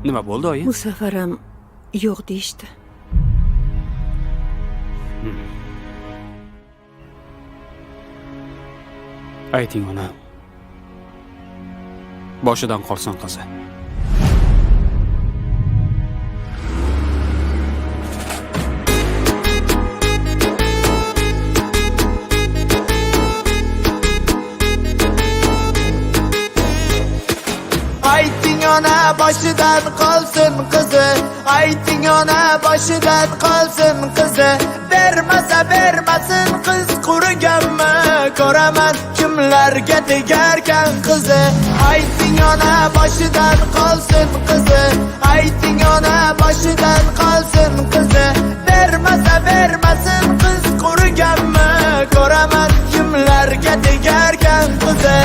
Nima bo'ldi, oyi? Bu safar ham yo'q deyishdi. Ayting ona. Boshidan qolsin qizi. Ayting ona boshidan qolsin qizi, ayting ona boshidan qolsin qizi, bermasa bermasin qiz quriganmi, ko'raman kimlarga tegarkan qizi. Ayting ona boshidan qolsin qizi, ayting ona boshidan qolsin qizi, bermasa bermasin qiz quriganmi, ko'raman kimlarga tegarkan qizi.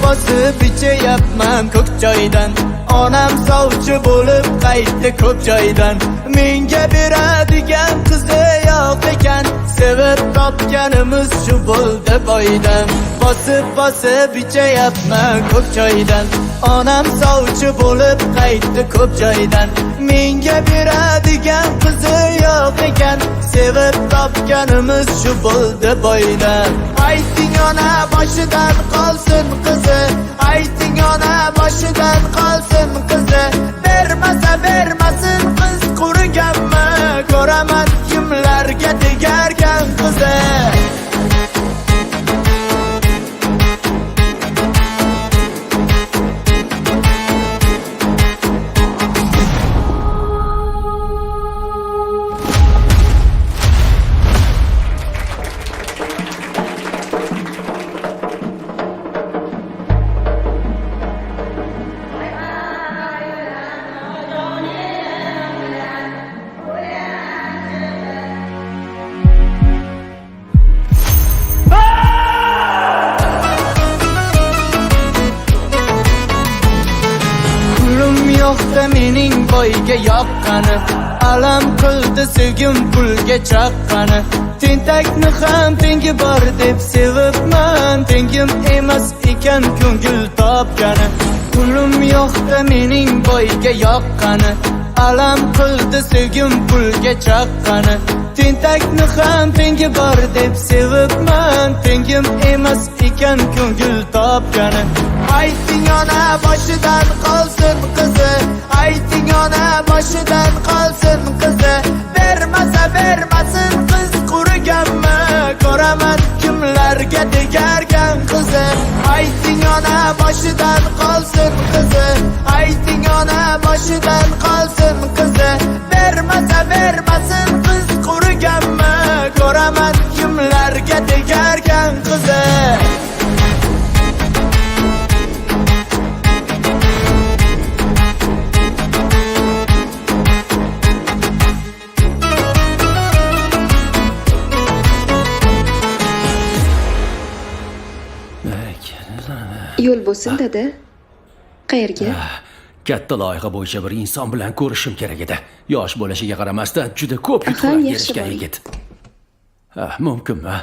Bosib ichyapman ko'k joydan, onam sovchi bo'lib qaytdi ko'p joydan. Menga beradigan qizi yo'q ekan, sevib topganimiz shu bo'ldi boydan. Bosib ichyapman ko'k joydan, onam sovchi bo'lib qaytdi ko'p joydan. Menga beradigan qizi yo'q ekan, sevib topganimiz shu bo'ldi boydan. Ayting ona boshidan qolsin qizi, ayting ona boshidan qolsin qizi, bermasa bermasin qiz quriganmi, ko'raman kimlarga tegarkan qizi. Yo'qda mening boyga yoqqani, alam qildi sevgim pulga chaqqani. Tentakni ham tengi bor deb sevibman, tengim emas ekan ko'ngil topgani. Pulim yo'qda mening boyga yoqqani, alam qildi sevgim pulga chaqqani. Tentakni ham tengi bor deb sevibman, tengim emas ekan ko'ngil topgani. Ayting ona boshidan qolsin qizi, ayting ona boshidan qolsin qizi, bermasa bermasin qiz quriganmi, ko'raman kimlarga tegarkan qizi. Ayting ona boshidan qolsin qizi, ayting ona boshidan qolsin qizi, bermasa bermasin qiz quriganmi, ko'raman kimlarga tegarkan qizi. Yo'l bo'lsin dada. Qayerga? Katta loyiha bo'yicha bir inson bilan ko'rishim kerak edi. Yosh bo'lishiga qaramasdan juda ko'p Aha, yutuqlar yaxshi erishgan bo'ling. yigit. Mumkinmi?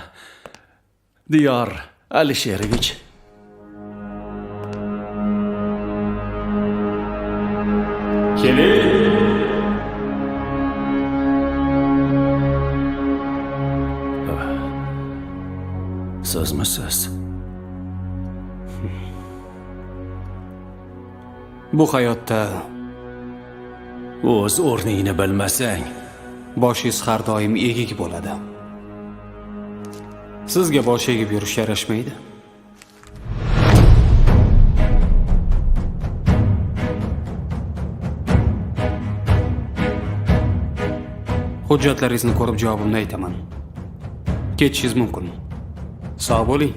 Diyor Alisherovich. Keling. Sizmisiz? Bu hayotda O'z o'rningni bilmasang, boshingiz har doim egik bo'ladi. Sizga bosh egib yurish yarashmaydi. Hujjatlaringizni ko'rib javobimni aytaman. Ketishingiz mumkin. Sog' bo'ling.